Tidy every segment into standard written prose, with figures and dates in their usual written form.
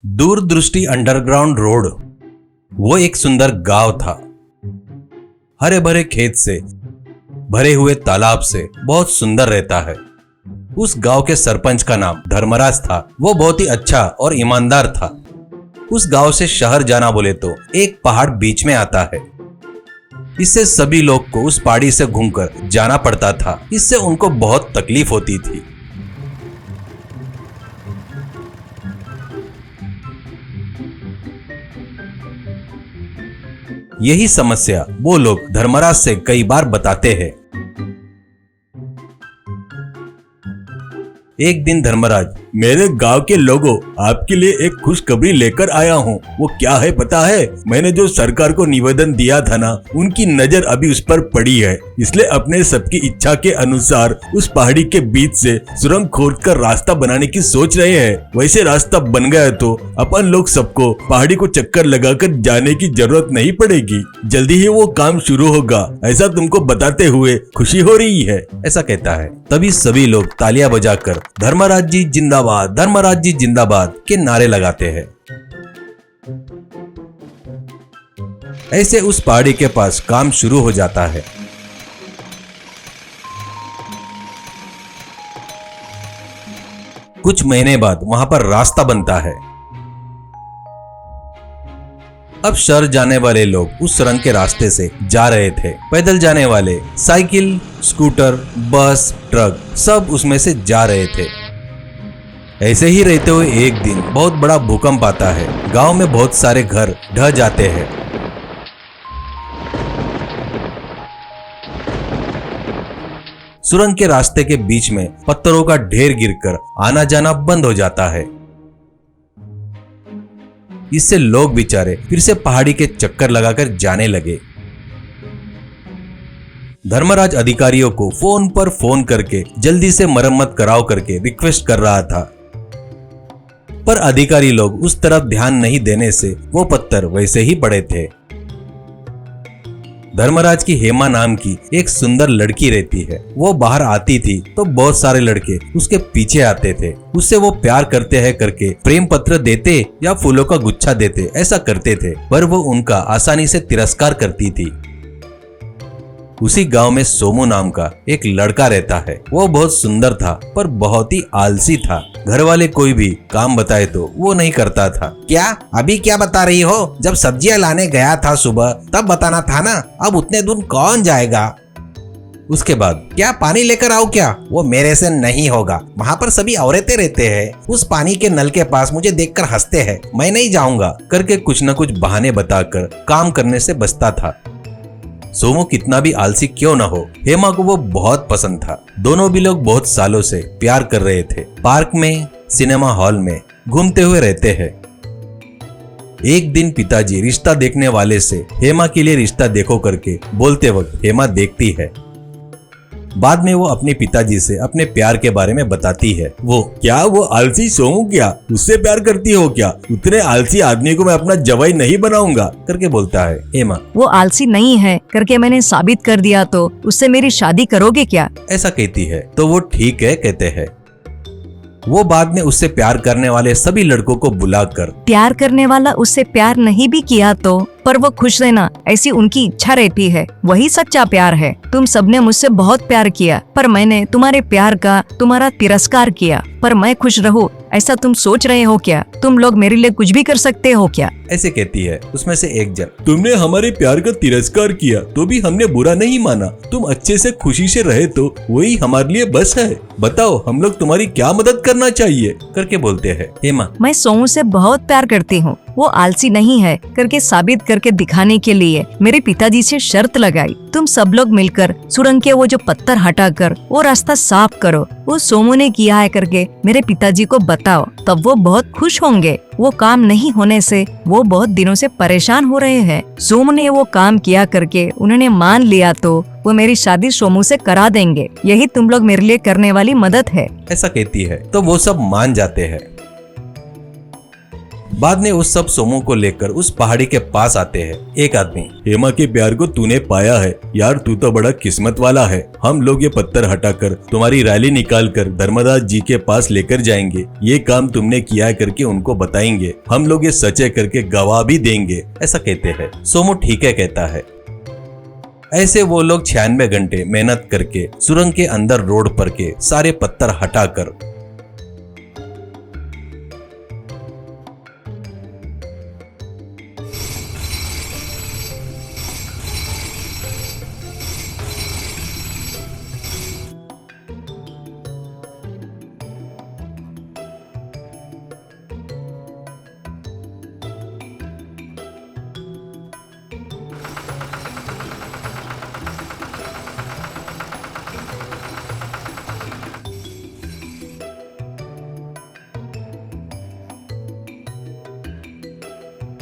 दूरदृष्टि underground road. वो एक सुंदर गांव था। हरे भरे खेत से भरे हुए तालाब से बहुत सुंदर रहता है। उस गांव के सरपंच का नाम धर्मराज था। वो बहुत ही अच्छा और ईमानदार था। उस गांव से शहर जाना बोले तो एक पहाड़ बीच में आता है। इससे सभी लोग को उस पहाड़ी से घूमकर जाना पड़ता था। इससे उनको बहुत तकलीफ होती थी। यही समस्या वो लोग धर्मराज से कई बार बताते हैं। एक दिन धर्मराज, मेरे गांव के लोगों, आपके लिए एक खुशखबरी लेकर आया हूँ। वो क्या है पता है? मैंने जो सरकार को निवेदन दिया था ना, उनकी नजर अभी उस पर पड़ी है। इसलिए अपने सबकी इच्छा के अनुसार उस पहाड़ी के बीच से सुरंग खोदकर रास्ता बनाने की सोच रहे हैं। वैसे रास्ता बन गया तो अपन लोग सबको पहाड़ी को चक्कर लगाकर जाने की जरूरत नहीं पड़ेगी। जल्दी ही वो काम शुरू होगा, ऐसा तुमको बताते हुए खुशी हो रही है, ऐसा कहता है। तभी सभी लोग तालियां बजाकर धर्मराज जी जिंदाबाद, धर्मराज जी जिंदाबाद के नारे लगाते हैं। ऐसे उस पहाड़ी के पास काम शुरू हो जाता है। कुछ महीने बाद वहां पर रास्ता बनता है। अब शहर जाने वाले लोग उस सुरंग के रास्ते से जा रहे थे। पैदल जाने वाले, साइकिल, स्कूटर, बस, ट्रक सब उसमें से जा रहे थे। ऐसे ही रहते हुए एक दिन बहुत बड़ा भूकंप आता है। गांव में बहुत सारे घर ढह जाते हैं। सुरंग के रास्ते के बीच में पत्थरों का ढेर गिरकर आना जाना बंद हो जाता है। इससे लोग बेचारे फिर से पहाड़ी के चक्कर लगाकर जाने लगे। धर्मराज अधिकारियों को फोन पर फोन करके जल्दी से मरम्मत कराओ करके रिक्वेस्ट कर रहा था, पर अधिकारी लोग उस तरफ ध्यान नहीं देने से वो पत्थर वैसे ही पड़े थे। धर्मराज की हेमा नाम की एक सुंदर लड़की रहती है। वो बाहर आती थी तो बहुत सारे लड़के उसके पीछे आते थे। उससे वो प्यार करते हैं करके प्रेम पत्र देते या फूलों का गुच्छा देते, ऐसा करते थे, पर वो उनका आसानी से तिरस्कार करती थी। उसी गांव में सोमू नाम का एक लड़का रहता है। वो बहुत सुंदर था पर बहुत ही आलसी था। घर वाले कोई भी काम बताए तो वो नहीं करता था। क्या अभी क्या बता रही हो? जब सब्जियां लाने गया था सुबह तब बताना था ना। अब उतने दूर कौन जाएगा? उसके बाद, क्या पानी लेकर आओ क्या? वो मेरे से नहीं होगा। वहाँ पर सभी औरतें रहते हैं। उस पानी के नल के पास मुझे देखकर हंसते हैं। मैं नहीं जाऊंगा करके कुछ न कुछ बहाने बताकर काम करने से बचता था। सोमू कितना भी आलसी क्यों न हो, हेमा को वो बहुत पसंद था। दोनों भी लोग बहुत सालों से प्यार कर रहे थे। पार्क में, सिनेमा हॉल में घूमते हुए रहते हैं। एक दिन पिताजी रिश्ता देखने वाले से हेमा के लिए रिश्ता देखो करके बोलते वक्त हेमा देखती है। बाद में वो अपने पिताजी से अपने प्यार के बारे में बताती है। वो आलसी सोमू क्या? उससे प्यार करती हो क्या? उतने आलसी आदमी को मैं अपना जवाई नहीं बनाऊंगा करके बोलता है। हेमा, वो आलसी नहीं है करके मैंने साबित कर दिया तो उससे मेरी शादी करोगे क्या? ऐसा कहती है। तो वो ठीक है कहते हैं। वो बाद में उससे प्यार करने वाले सभी लड़कों को बुलाकर, प्यार करने वाला उससे प्यार नहीं भी किया तो पर वो खुश रहना ऐसी उनकी इच्छा रहती है, वही सच्चा प्यार है। तुम सबने मुझसे बहुत प्यार किया पर मैंने तुम्हारे प्यार का तुम्हारा तिरस्कार किया, पर मैं खुश रहूं ऐसा तुम सोच रहे हो क्या? तुम लोग मेरे लिए कुछ भी कर सकते हो क्या? ऐसे कहती है। उसमें से एक जन, तुमने हमारे प्यार का तिरस्कार किया तो भी हमने बुरा नहीं माना। तुम अच्छे से खुशी से रहे तो वही हमारे लिए बस है। बताओ हम लोग तुम्हारी क्या मदद करना चाहिए करके बोलते हैं। हेमा, मैं सोमू से बहुत प्यार करती हूँ। वो आलसी नहीं है करके साबित करके दिखाने के लिए मेरे पिताजी से शर्त लगाई। तुम सब लोग मिलकर सुरंग के वो जो पत्थर हटाकर वो रास्ता साफ करो। वो सोमू ने किया है करके मेरे पिताजी को बताओ, तब वो बहुत खुश होंगे। वो काम नहीं होने से वो बहुत दिनों से परेशान हो रहे हैं। सोमू ने वो काम किया करके उन्होंने मान लिया तो वो मेरी शादी सोमू से करा देंगे। यही तुम लोग मेरे लिए करने वाली मदद है, ऐसा कहती है। तो वो सब मान जाते हैं। बाद में उस सब सोमू को लेकर उस पहाड़ी के पास आते हैं। एक आदमी, हेमा के प्यार को तूने पाया है यार, तू तो बड़ा किस्मत वाला है। हम लोग ये पत्थर हटाकर तुम्हारी रैली निकाल कर धर्मराज जी के पास लेकर जाएंगे। ये काम तुमने किया है करके उनको बताएंगे। हम लोग ये सच है करके गवाह भी देंगे। ऐसा कहते हैं। सोमू ठीक है कहता है। ऐसे वो लोग 96 घंटे मेहनत करके सुरंग के अंदर रोड पर के सारे पत्थर हटाकर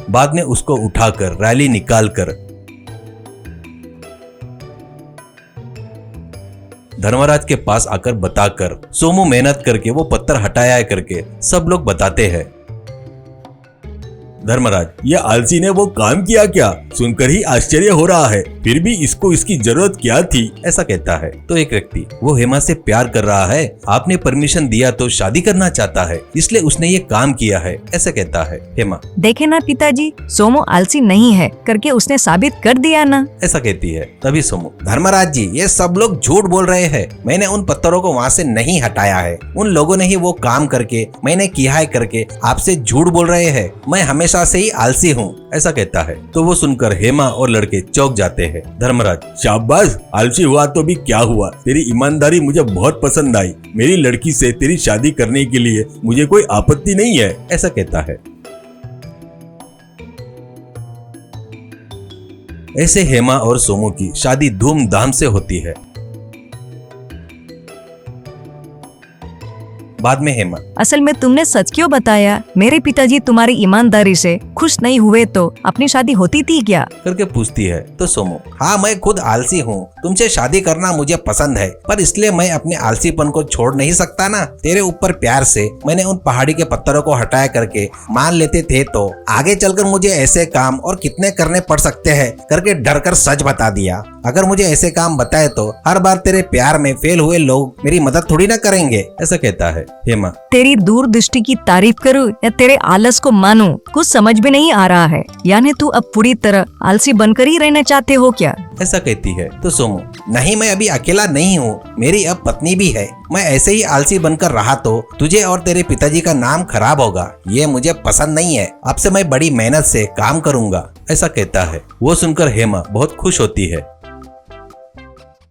बाद में उसको उठाकर रैली निकालकर धर्मराज के पास आकर बताकर सोमू मेहनत करके वो पत्थर हटाया है करके सब लोग बताते हैं। धर्मराज, ये आलसी ने वो काम किया क्या? सुनकर ही आश्चर्य हो रहा है। फिर भी इसको इसकी जरूरत क्या थी? ऐसा कहता है। तो एक व्यक्ति, वो हेमा से प्यार कर रहा है, आपने परमिशन दिया तो शादी करना चाहता है, इसलिए उसने ये काम किया है। ऐसा कहता है। हेमा, देखे ना पिताजी, सोमू आलसी नहीं है करके उसने साबित कर दिया ना। ऐसा कहती है। तभी सोमू, धर्मराज जी ये सब लोग झूठ बोल रहे हैं। मैंने उन पत्थरों को वहाँ से नहीं हटाया है। उन लोगों ने ही वो काम करके मैंने किया है करके आपसे झूठ बोल रहे हैं। मैं हमेशा से ही आलसी हूँ। ऐसा कहता है। तो वो सुनकर हेमा और लड़के चौंक जाते हैं। धर्मराज, शाबाश, आलसी हुआ तो भी क्या हुआ, तेरी ईमानदारी मुझे बहुत पसंद आई। मेरी लड़की से तेरी शादी करने के लिए मुझे कोई आपत्ति नहीं है। ऐसा कहता है। ऐसे हेमा और सोमू की शादी धूमधाम से होती है। बाद में हेमा, असल में तुमने सच क्यों बताया? मेरे पिताजी तुम्हारी ईमानदारी से खुश नहीं हुए तो अपनी शादी होती थी क्या? करके पूछती है। तो सोमू, हाँ मैं खुद आलसी हूँ, तुमसे शादी करना मुझे पसंद है, पर इसलिए मैं अपने आलसीपन को छोड़ नहीं सकता ना। तेरे ऊपर प्यार से मैंने उन पहाड़ी के पत्थरों को हटाया करके मान लेते थे तो आगे चलकर मुझे ऐसे काम और कितने करने पड़ सकते हैं करके डर कर सच बता दिया। अगर मुझे ऐसे काम बताए तो हर बार तेरे प्यार में फेल हुए लोग मेरी मदद थोड़ी ना करेंगे। ऐसा कहता है। हेमा, तेरी दूरदृष्टि की तारीफ करूं या तेरे आलस को मानूं, कुछ समझ में नहीं आ रहा है। यानी तू अब पूरी तरह आलसी बनकर ही रहना चाहते हो क्या? ऐसा कहती है। तो सोमू, नहीं मैं अभी अकेला नहीं हूँ, मेरी अब पत्नी भी है। मैं ऐसे ही आलसी बनकर रहा तो तुझे और तेरे पिताजी का नाम खराब होगा। ये मुझे पसंद नहीं है। अब से मैं बड़ी मेहनत से काम करूंगा। ऐसा कहता है। वो सुनकर हेमा बहुत खुश होती है।